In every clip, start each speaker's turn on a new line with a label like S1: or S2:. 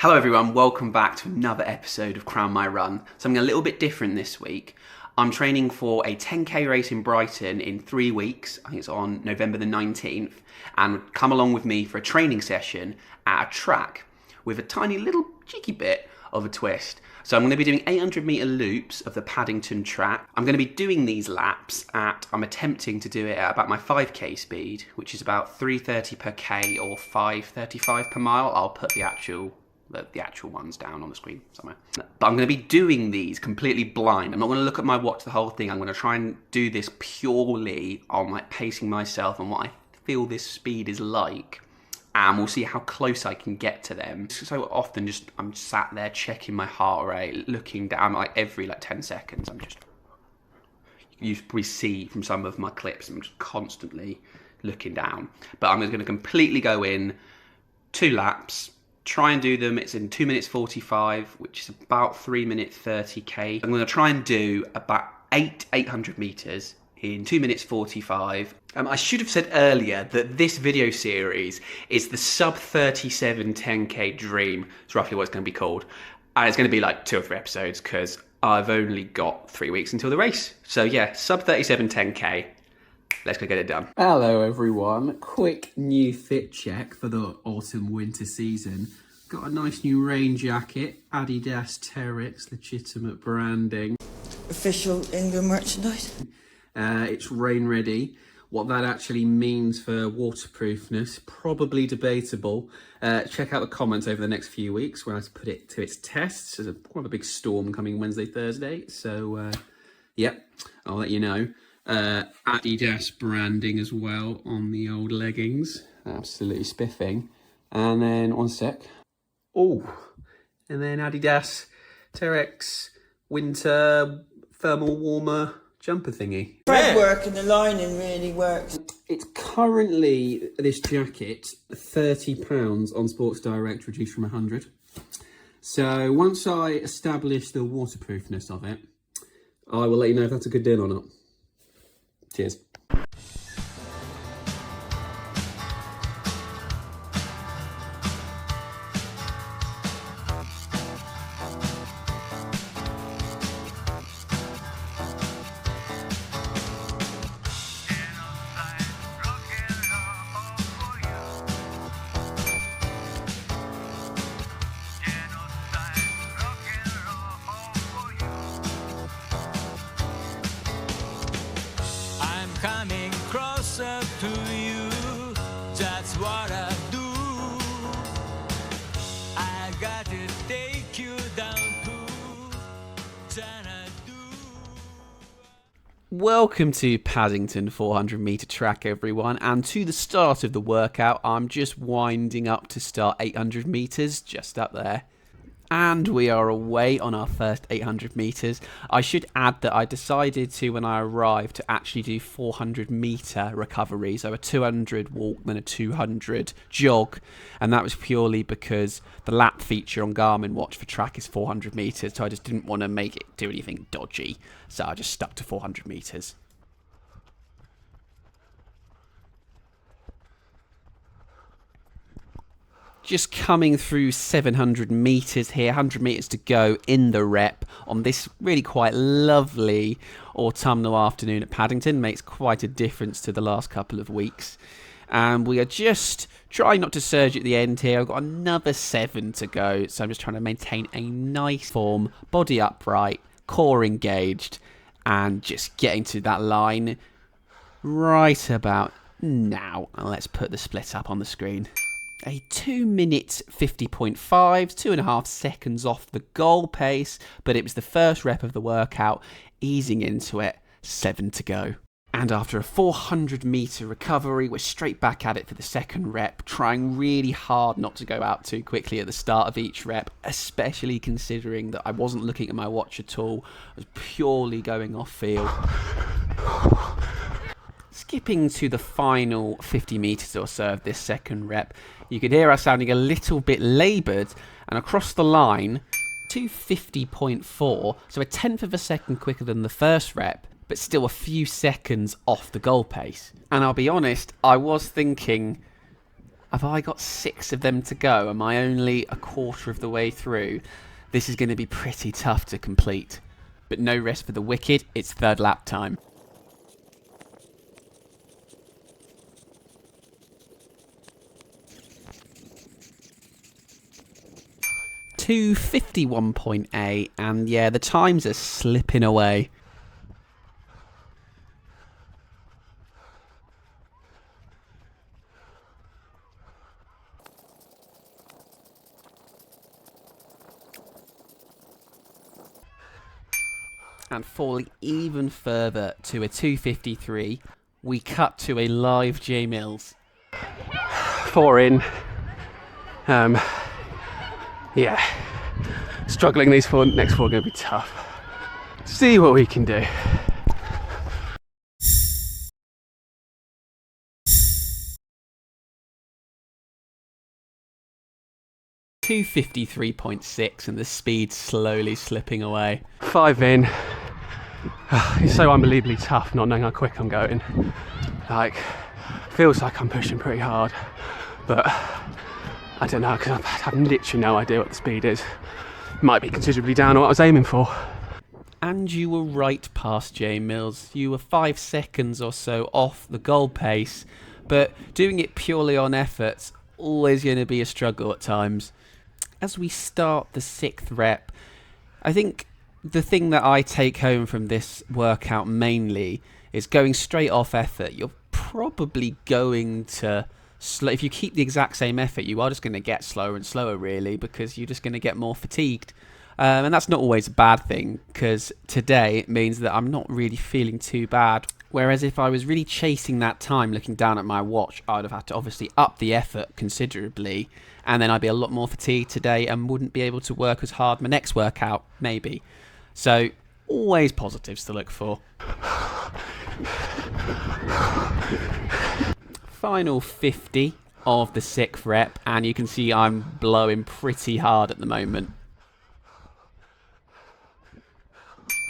S1: Hello everyone, welcome back to another episode of Crown My Run. Something a little bit different this week. I'm training for a 10k race in Brighton in 3 weeks. I think it's on November the 19th. And come along with me for a training session at a track with a tiny little cheeky bit of a twist. So I'm going to be doing 800 metre loops of the Paddington track. I'm going to be doing these laps I'm attempting to do it at about my 5k speed, which is about 3:30 per k or 5:35 per mile. I'll put the actual ones down on the screen somewhere. But I'm going to be doing these completely blind. I'm not going to look at my watch the whole thing. I'm going to try and do this purely on like pacing myself and what I feel this speed is like. And we'll see how close I can get to them. So often I'm sat there checking my heart rate, looking down like every 10 seconds. You probably see from some of my clips, I'm just constantly looking down. But I'm going to completely go in 2 laps, try and do them. It's in 2 minutes 45, which is about 3 minutes 30k. I'm going to try and do about 800 meters in 2 minutes 45. I should have said earlier that this video series is the sub 37 10k dream. It's roughly what it's going to be called. And it's going to be like 2 or 3 episodes because I've only got 3 weeks until the race. So yeah, sub 37 10k. Let's go get it done. Hello everyone. Quick new fit check for the autumn winter season. Got a nice new rain jacket, Adidas Terex, legitimate branding.
S2: Official England merchandise.
S1: It's rain ready. What that actually means for waterproofness, probably debatable. Check out the comments over the next few weeks when I put it to its tests. There's quite a big storm coming Wednesday, Thursday. So, yep, I'll let you know. Adidas branding as well on the old leggings. Absolutely spiffing. And then, one sec. Oh, and then Adidas Terex winter thermal warmer jumper thingy.
S2: Thread work and the lining really works.
S1: It's currently, this jacket, £30 on Sports Direct, reduced from 100. So once I establish the waterproofness of it, I will let you know if that's a good deal or not. Cheers.
S3: Coming closer to you, that's what I do. I got to take you down to Xanadu.
S1: Welcome to Paddington 400 metre track everyone, and to the start of the workout. I'm just winding up to start 800 metres, just up there. And we are away on our first 800 metres. I should add that I decided to, when I arrived, to actually do 400 metre recovery. So a 200 walk, then a 200 jog. And that was purely because the lap feature on Garmin Watch for track is 400 metres. So I just didn't want to make it do anything dodgy. So I just stuck to 400 metres. Just coming through 700 metres here, 100 metres to go in the rep on this really quite lovely autumnal afternoon at Paddington. Makes quite a difference to the last couple of weeks. And we are just trying not to surge at the end here. I've got another 7 to go, so I'm just trying to maintain a nice form, body upright, core engaged, and just getting to that line right about now. And let's put the split up on the screen. A 2 minutes 50.5, 2.5 seconds off the goal pace, but it was the first rep of the workout, easing into it, 7 to go. And after a 400 metre recovery, we're straight back at it for the second rep, trying really hard not to go out too quickly at the start of each rep, especially considering that I wasn't looking at my watch at all. I was purely going off feel. Skipping to the final 50 metres or so of this second rep, you could hear us sounding a little bit laboured, and across the line, 250.4, so a tenth of a second quicker than the first rep, but still a few seconds off the goal pace. And I'll be honest, I was thinking, Have I got 6 of them to go? Am I only a quarter of the way through? This is going to be pretty tough to complete. But no rest for the wicked, it's third lap time. .251.8, and yeah, the times are slipping away. And falling even further to a 2:53, we cut to a live J Mills. 4 in. Yeah. Struggling, these next 4 are going to be tough. See what we can do. .253.6, and the speed slowly slipping away. 5 in. It's so unbelievably tough not knowing how quick I'm going. Like, feels like I'm pushing pretty hard, but I don't know, because I've literally no idea what the speed is. Might be considerably down on what I was aiming for. And you were right past J Mills. You were 5 seconds or so off the goal pace, but doing it purely on effort's always going to be a struggle at times. As we start the 6th rep, I think the thing that I take home from this workout mainly is going straight off effort. You're probably going to, if you keep the exact same effort, you are just going to get slower and slower, really, because you're just going to get more fatigued. And that's not always a bad thing, because today it means that I'm not really feeling too bad. Whereas if I was really chasing that time, looking down at my watch, I would have had to obviously up the effort considerably, and then I'd be a lot more fatigued today and wouldn't be able to work as hard my next workout, maybe. So, always positives to look for. Final 50 of the 6th rep, and you can see I'm blowing pretty hard at the moment.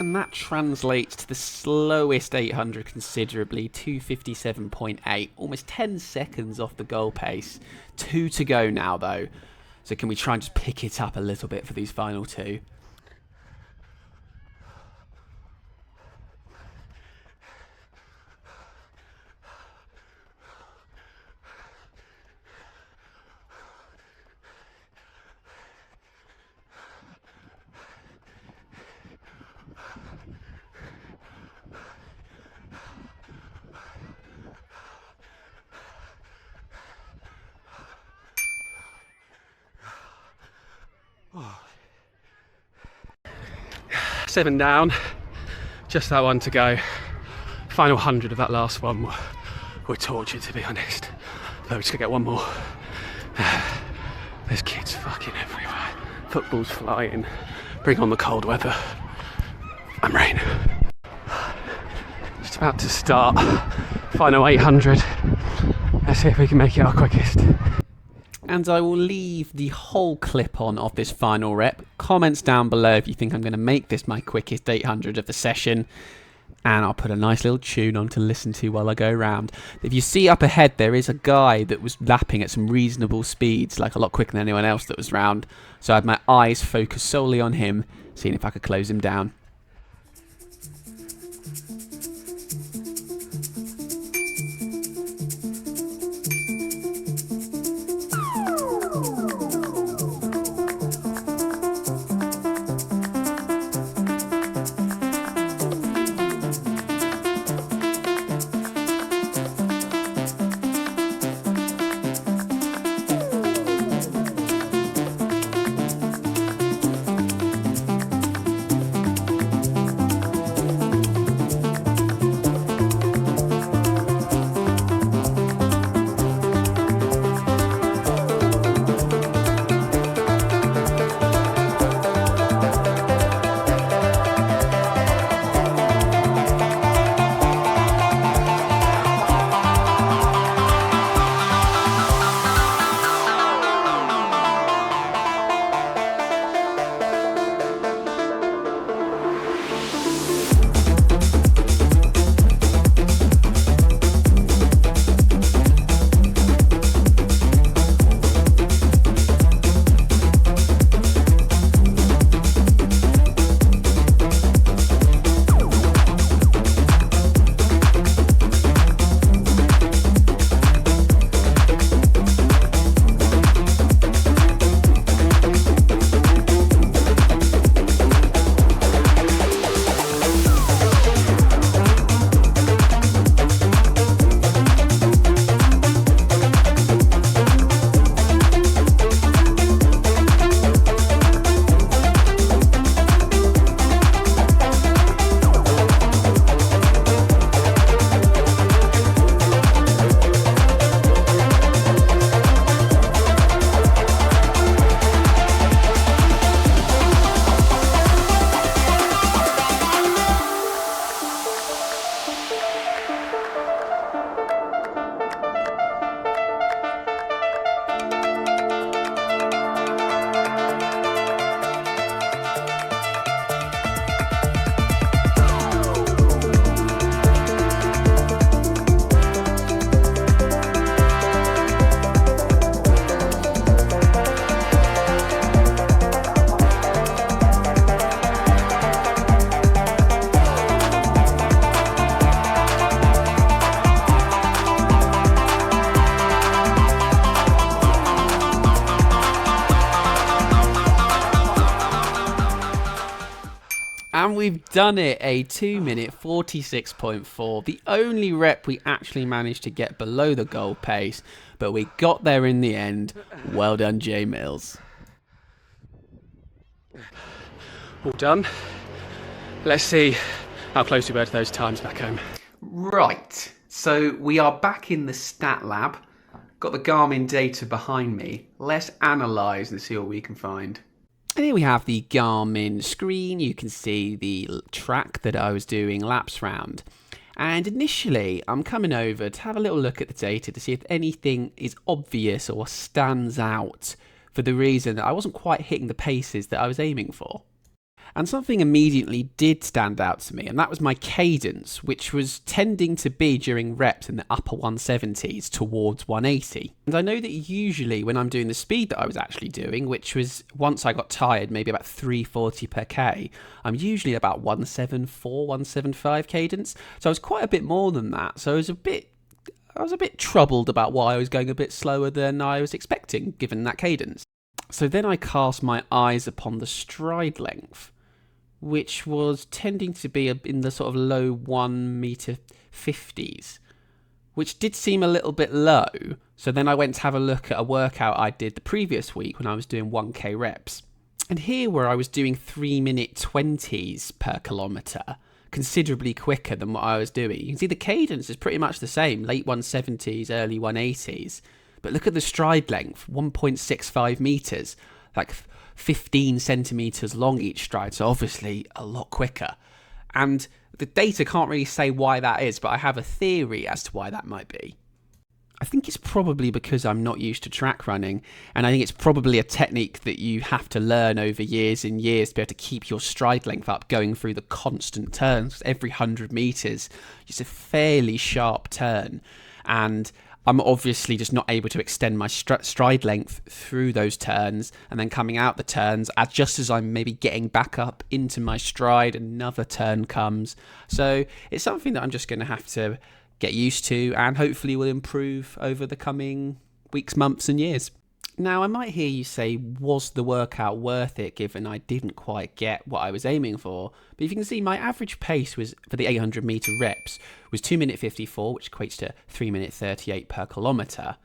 S1: And that translates to the slowest 800 considerably, 2:57.8, almost 10 seconds off the goal pace. 2 to go now, though. So can we try and just pick it up a little bit for these final 2? Oh. 7 down, just that one to go. Final 100 of that last one were torture, to be honest. Though we're just gonna get one more. There's kids fucking everywhere. Football's flying. Bring on the cold weather. I'm rain. Just about to start. Final 800. Let's see if we can make it our quickest. And I will leave the whole clip on of this final rep. Comments down below if you think I'm going to make this my quickest 800 of the session. And I'll put a nice little tune on to listen to while I go around. If you see up ahead, there is a guy that was lapping at some reasonable speeds, like a lot quicker than anyone else that was round. So I had my eyes focused solely on him, seeing if I could close him down. done it, a 2 minute 46.4. The only rep we actually managed to get below the goal pace, but we got there in the end. Well done, Jay Mills. All done. Let's see how close we were to those times back home. Right, so we are back in the stat lab. Got the Garmin data behind me. Let's analyse and see what we can find. And here we have the Garmin screen. You can see the track that I was doing laps round. And initially, I'm coming over to have a little look at the data to see if anything is obvious or stands out for the reason that I wasn't quite hitting the paces that I was aiming for. And something immediately did stand out to me, and that was my cadence, which was tending to be during reps in the upper 170s towards 180. And I know that usually when I'm doing the speed that I was actually doing, which was once I got tired, maybe about 340 per K, I'm usually about 174, 175 cadence. So I was quite a bit more than that. So I was a bit troubled about why I was going a bit slower than I was expecting, given that cadence. So then I cast my eyes upon the stride length, which was tending to be in the sort of low 1 meter 50s, which did seem a little bit low. So then I went to have a look at a workout I did the previous week when I was doing 1k reps. And here where I was doing 3 minute 20s per kilometre, considerably quicker than what I was doing. You can see the cadence is pretty much the same, late 170s, early 180s. But look at the stride length, 1.65 metres, like 15 centimetres long each stride, so obviously a lot quicker. And the data can't really say why that is, but I have a theory as to why that might be. I think it's probably because I'm not used to track running, and I think it's probably a technique that you have to learn over years and years to be able to keep your stride length up going through the constant turns. Every 100 metres, it's a fairly sharp turn, and I'm obviously just not able to extend my stride length through those turns, and then coming out the turns, just as I'm maybe getting back up into my stride, another turn comes. So it's something that I'm just going to have to get used to, and hopefully will improve over the coming weeks, months and years. Now, I might hear you say, was the workout worth it given I didn't quite get what I was aiming for? But if you can see, my average pace was for the 800 metre reps was 2 minute 54, which equates to 3 minute 38 per kilometre.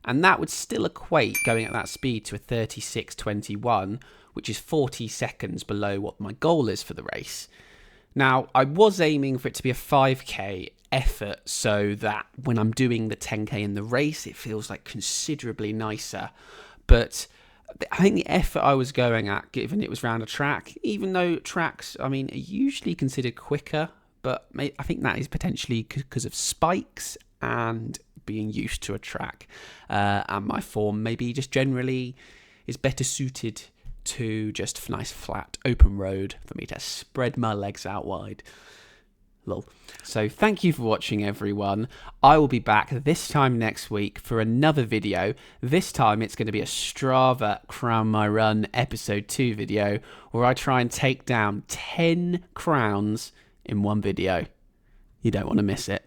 S1: And that would still equate, going at that speed, to a 36.21, which is 40 seconds below what my goal is for the race. Now, I was aiming for it to be a 5k effort so that when I'm doing the 10k in the race, it feels like considerably nicer. But I think the effort I was going at, given it was round a track, even though tracks, are usually considered quicker, but I think that is potentially because of spikes and being used to a track. And my form maybe just generally is better suited to just nice flat open road for me to spread my legs out wide. Lol. So thank you for watching, everyone. I will be back this time next week for another video. This time it's going to be a Strava Crown My Run episode 2 video where I try and take down 10 crowns in one video. You don't want to miss it.